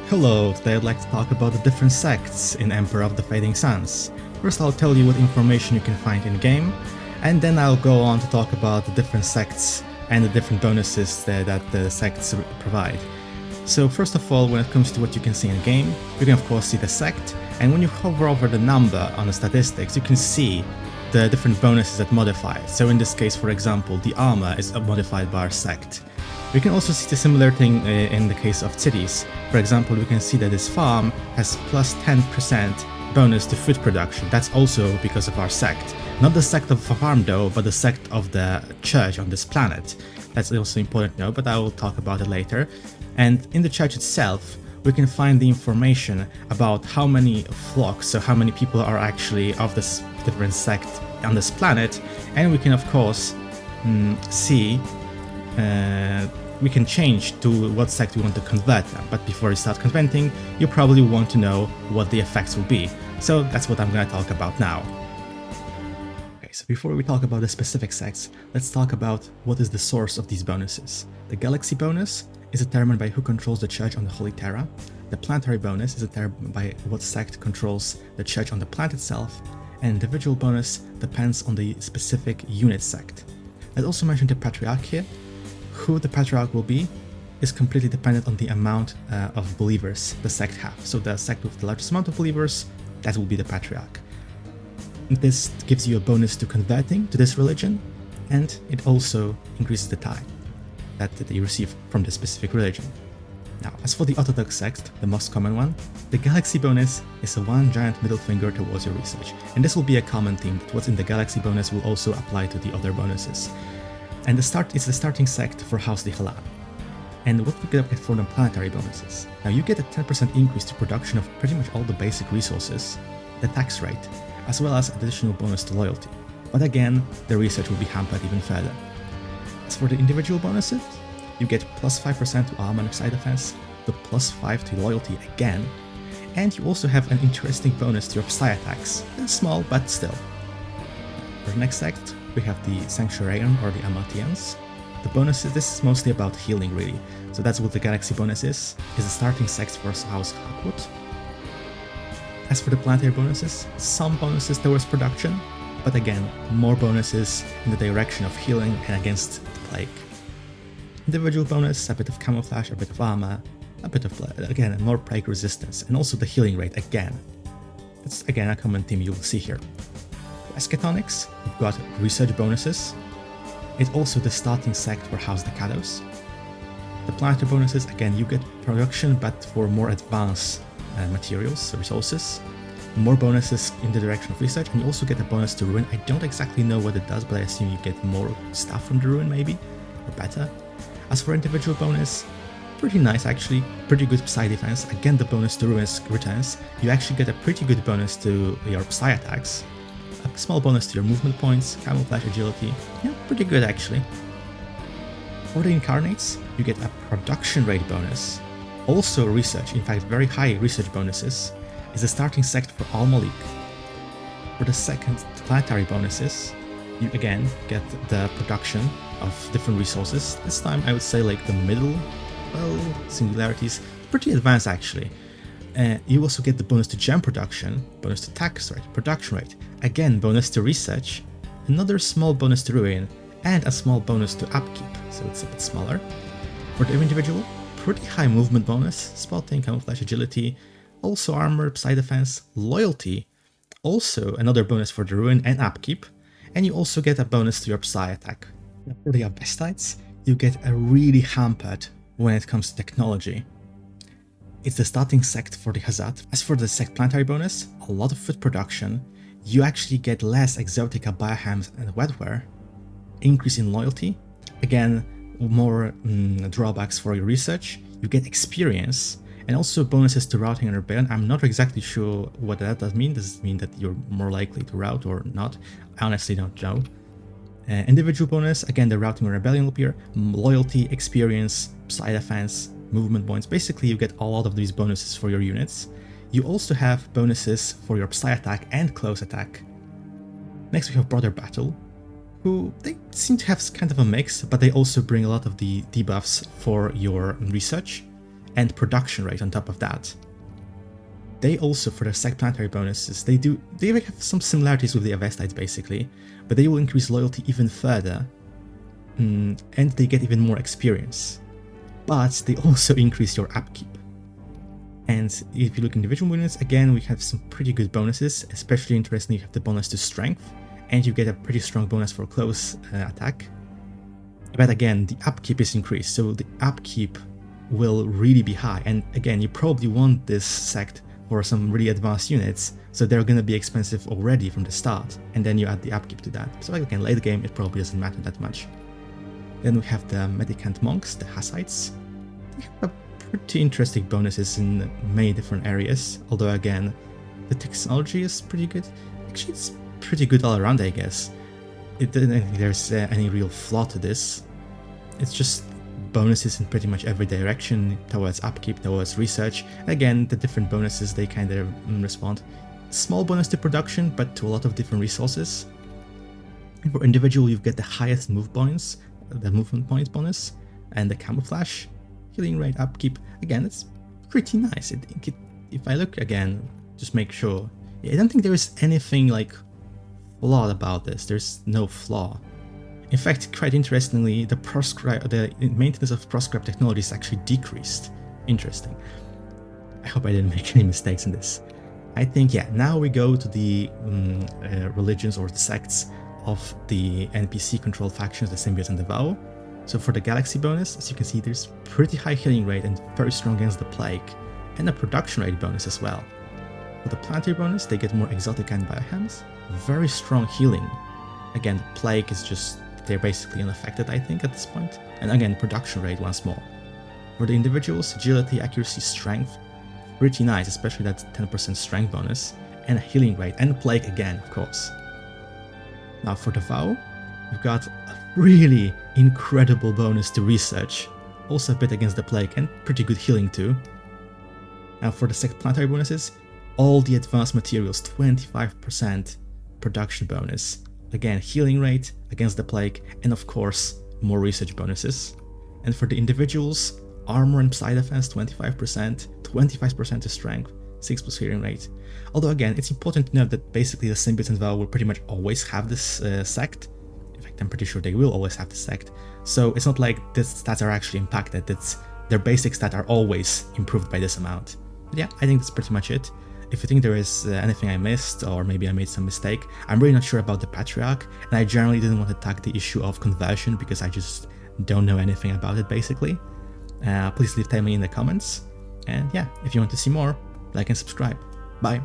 Hello, today I'd like to talk about the different sects in Emperor of the Fading Suns. First I'll tell you what information you can find in-game, and then I'll go on to talk about the different sects and the different bonuses that the sects provide. So first of all, when it comes to what you can see in-game, you can of course see the sect, and when you hover over the number on the statistics, you can see the different bonuses that modify it. So in this case, for example, the armor is modified by our sect. We can also see the similar thing in the case of cities. For example, we can see that this farm has plus 10% bonus to food production. That's also because of our sect. Not the sect of a farm though, but the sect of the church on this planet. That's also important to know, but I will talk about it later. And in the church itself, we can find the information about how many flocks, so how many people are actually of this different sect on this planet, and we can of course see we can change to what sect we want to convert them. But before you start converting, you probably want to know what the effects will be. So that's what I'm going to talk about now. Okay, so before we talk about the specific sects, let's talk about what is the source of these bonuses. The galaxy bonus is determined by who controls the church on the Holy Terra. The planetary bonus is determined by what sect controls the church on the planet itself, and individual bonus depends on the specific unit sect. Let's also mention the patriarch here. Who the patriarch will be is completely dependent on the amount of believers the sect have. So the sect with the largest amount of believers, that will be the patriarch. This gives you a bonus to converting to this religion, and it also increases the time that you receive from the specific religion. Now, as for the Orthodox sect, the most common one, the galaxy bonus is a one giant middle finger towards your research. And this will be a common theme, that what's in the galaxy bonus will also apply to the other bonuses. And it's the starting sect for House de Halan. And what we get for the planetary bonuses. Now you get a 10% increase to production of pretty much all the basic resources, the tax rate, as well as additional bonus to loyalty. But again, the research will be hampered even further. As for the individual bonuses, you get plus 5% to armor and side defense, the plus 5 to loyalty again, and you also have an interesting bonus to your psi attacks. It's small, but still. For the next sect, we have the Sanctuarian or the Amaltheans. The bonuses, this is mostly about healing really. So that's what the galaxy bonus is the starting sect for House Hawkwood. As for the planetary bonuses, some bonuses towards production, but again, more bonuses in the direction of healing and against the plague. Individual bonus, a bit of camouflage, a bit of armor, a bit of, again, more plague resistance, and also the healing rate again. That's again a common theme you will see here. Eskatonics, you've got research bonuses. It's also the starting sect for House Decados. The planetary bonuses, again, you get production but for more advanced materials, resources. More bonuses in the direction of research, and you also get a bonus to ruin. I don't exactly know what it does, but I assume you get more stuff from the ruin maybe, or better. As for individual bonus, pretty nice actually, pretty good psi defense. Again, the bonus to ruins returns. You actually get a pretty good bonus to your psi attacks. A small bonus to your movement points, camouflage, agility. Yeah, pretty good actually. For the Incarnates, you get a production rate bonus. Also research, in fact very high research bonuses, is the starting sect for Al Malik. For the second planetary bonuses, you again get the production of different resources. This time I would say like the middle, singularities, pretty advanced actually. You also get the bonus to gem production, bonus to tax rate, production rate, again bonus to research, another small bonus to ruin, and a small bonus to upkeep, so it's a bit smaller. For the individual, pretty high movement bonus, spotting, camouflage, agility, also armor, psi defense, loyalty, also another bonus for the ruin and upkeep, and you also get a bonus to your psi attack. Now for the Avestites, you get a really hampered when it comes to technology. It's the starting sect for the Hazard. As for the sect planetary bonus, a lot of food production, you actually get less exotica, biohams and wetware, increase in loyalty, again more drawbacks for your research, you get experience, and also bonuses to routing and rebellion. I'm not exactly sure what that does mean. Does it mean that you're more likely to route or not? I honestly don't know. Individual bonus, again the routing and rebellion will appear, loyalty, experience, psi defense, movement points. Basically you get a lot of these bonuses for your units. You also have bonuses for your psi attack and close attack. Next we have Brother Battle, who they seem to have kind of a mix, but they also bring a lot of the debuffs for your research. and production rate on top of that. They also, for their Sect planetary bonuses, they have some similarities with the Avestites basically, but they will increase loyalty even further, and they get even more experience. But they also increase your upkeep. And if you look individual units, again, we have some pretty good bonuses. Especially interesting, you have the bonus to strength, and you get a pretty strong bonus for close attack. But again, the upkeep is increased, so the upkeep will really be high. And again, you probably want this Sect for some really advanced units, so they're going to be expensive already from the start, and then you add the upkeep to that. So again, late game, it probably doesn't matter that much. Then we have the Mendicant Monks, the Hesychasts. They have pretty interesting bonuses in many different areas, although again, the technology is pretty good. Actually, it's pretty good all around, I guess. I don't think there's any real flaw to this. It's just bonuses in pretty much every direction, towards upkeep, towards research. Again, the different bonuses, they kind of respond. Small bonus to production, but to a lot of different resources. And for individual, you get the highest move points, the movement points bonus, and the camouflage. Healing rate, upkeep. Again, it's pretty nice. If I look again, just make sure. I don't think there is anything like flawed about this. There's no flaw. In fact, quite interestingly, the maintenance of proscribe technology is actually decreased. Interesting. I hope I didn't make any mistakes in this. I think, yeah, now we go to the religions or the sects of the NPC-controlled factions, the Symbiots and the Vow. So for the Galaxy bonus, as you can see, there's pretty high healing rate and very strong against the Plague, and a production rate bonus as well. For the Planetary bonus, they get more exotic and biohams, very strong healing. Again, the Plague is just, they're basically unaffected, I think, at this point. And again, production rate once more. For the individuals, agility, accuracy, strength, pretty nice, especially that 10% strength bonus, and a healing rate, and Plague again, of course. Now for the Vow, we've got a really incredible bonus to research, also a bit against the Plague, and pretty good healing too. Now for the Sect planetary bonuses, all the advanced materials, 25% production bonus. Again, healing rate against the Plague, and of course, more research bonuses. And for the individuals, armor and psi defense, 25%, 25% to strength, 6+ healing rate. Although again, it's important to note that basically the Symbiots and Vow will pretty much always have this Sect. In fact, I'm pretty sure they will always have the Sect. So it's not like the stats are actually impacted, their basic stats are always improved by this amount. But yeah, I think that's pretty much it. If you think there is anything I missed, or maybe I made some mistake, I'm really not sure about the Patriarch, and I generally didn't want to tag the issue of conversion because I just don't know anything about it basically. Please tell me in the comments, and yeah, if you want to see more, like and subscribe. Bye!